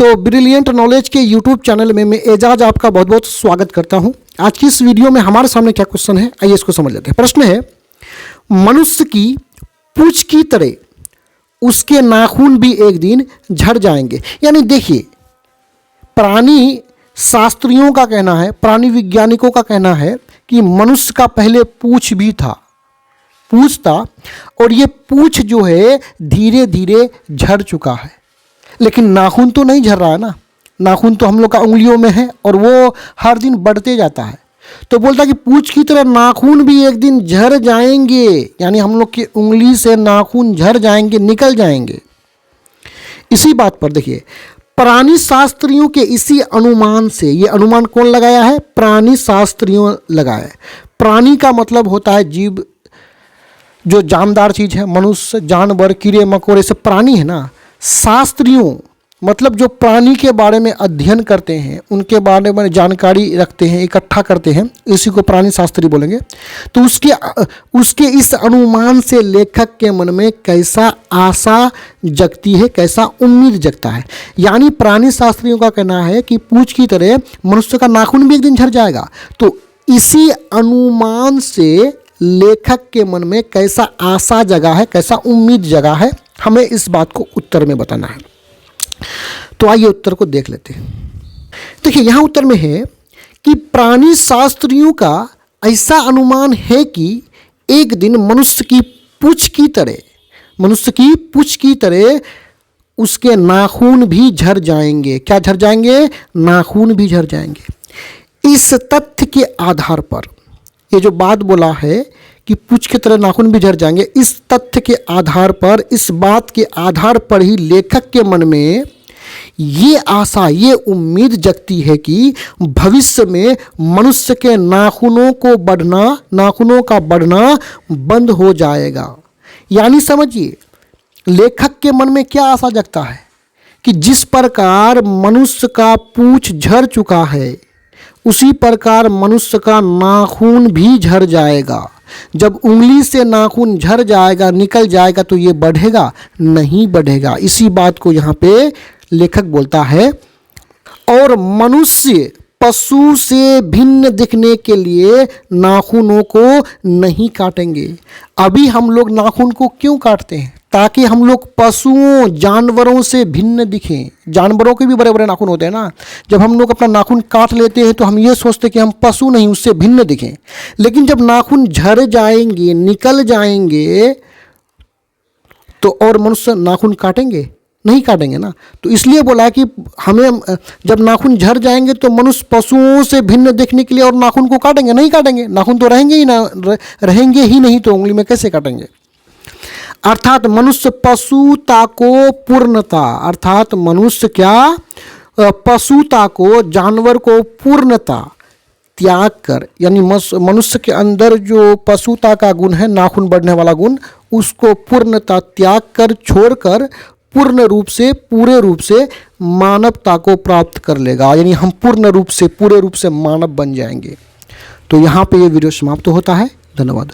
तो brilliant knowledge के YouTube channel में मैं एजाज आपका बहुत बहुत स्वागत करता हूं। आज की इस वीडियो में हमारे सामने क्या क्वेश्चन है, आइए इसको समझ लेते हैं। प्रश्न है, मनुष्य की पूंछ की तरह उसके नाखून भी एक दिन झड़ जाएंगे। यानी देखिए, प्राणी शास्त्रियों का कहना है, प्राणी वैज्ञानिकों का कहना है कि मनुष्य का पहले पूंछ भी था, पूंछ था, और ये पूंछ जो है धीरे धीरे झड़ चुका है। लेकिन नाखून तो नहीं झड़ रहा है ना, नाखून तो हम लोग का उंगलियों में है और वो हर दिन बढ़ते जाता है। तो बोलता है कि पूंछ की तरह नाखून भी एक दिन झड़ जाएंगे, यानी हम लोग की उंगली से नाखून झड़ जाएंगे, निकल जाएंगे। इसी बात पर देखिए, प्राणी शास्त्रियों के इसी अनुमान से, ये अनुमान कौन लगाया है? प्राणी शास्त्रियों लगाया है। प्राणी का मतलब होता है जीव, जो जानदार चीज है, मनुष्य, जानवर, कीड़े मकोड़े, सब प्राणी है ना। शास्त्रियों मतलब जो प्राणी के बारे में अध्ययन करते हैं, उनके बारे में जानकारी रखते हैं, इकट्ठा करते हैं, इसी को प्राणी शास्त्री बोलेंगे। तो उसके इस अनुमान से लेखक के मन में कैसा आशा जगती है, कैसा उम्मीद जगता है। यानी प्राणी शास्त्रियों का कहना है कि पूंछ की तरह मनुष्य का नाखून भी एक दिन झड़ जाएगा। तो इसी अनुमान से लेखक के मन में कैसा आशा जगा है, कैसा उम्मीद जगा है, हमें इस बात को उत्तर में बताना है। तो आइए उत्तर को देख लेते हैं। देखिए, यहां उत्तर में है कि प्राणी शास्त्रियों का ऐसा अनुमान है कि एक दिन मनुष्य की पूंछ की तरह उसके नाखून भी झड़ जाएंगे। क्या झड़ जाएंगे? नाखून भी झड़ जाएंगे। इस तथ्य के आधार पर, ये जो बात बोला है कि पूंछ की तरह नाखून भी झड़ जाएंगे, इस तथ्य के आधार पर, इस बात के आधार पर ही लेखक के मन में ये आशा, ये उम्मीद जगती है कि भविष्य में मनुष्य के नाखूनों का बढ़ना बंद हो जाएगा। यानी समझिए, लेखक के मन में क्या आशा जगता है कि जिस प्रकार मनुष्य का पूंछ झड़ चुका है, उसी प्रकार मनुष्य का नाखून भी झड़ जाएगा। जब उंगली से नाखून झड़ जाएगा, निकल जाएगा, तो ये बढ़ेगा? नहीं बढ़ेगा। इसी बात को यहाँ पे लेखक बोलता है। और मनुष्य पशु से भिन्न दिखने के लिए नाखूनों को नहीं काटेंगे। अभी हम लोग नाखून को क्यों काटते हैं? ताकि हम लोग पशुओं, जानवरों से भिन्न दिखें। जानवरों के भी बड़े बड़े नाखून होते हैं ना। जब हम लोग अपना नाखून काट लेते हैं तो हम ये सोचते हैं कि हम पशु नहीं, उससे भिन्न दिखें। लेकिन जब नाखून झड़ जाएंगे, निकल जाएंगे, तो और मनुष्य नाखून काटेंगे? नहीं काटेंगे ना। तो इसलिए बोला कि हमें जब नाखून झड़ जाएंगे तो मनुष्य पशुओं से भिन्न देखने के लिए और नाखून को काटेंगे? नहीं काटेंगे। नाखून तो रहेंगे ही ना, रहेंगे ही नहीं, तो उंगली में कैसे काटेंगे? अर्थात मनुष्य पशुता को पूर्णता, अर्थात मनुष्य क्या, पशुता को, जानवर को पूर्णता त्याग कर, यानी मनुष्य के अंदर जो पशुता का गुण है, नाखून बढ़ने वाला गुण, उसको पूर्णता त्याग कर, छोड़कर पूर्ण रूप से, पूरे रूप से मानवता को प्राप्त कर लेगा। यानी हम पूर्ण रूप से, पूरे रूप से मानव बन जाएंगे। तो यहाँ पे ये वीडियो समाप्त होता है। धन्यवाद।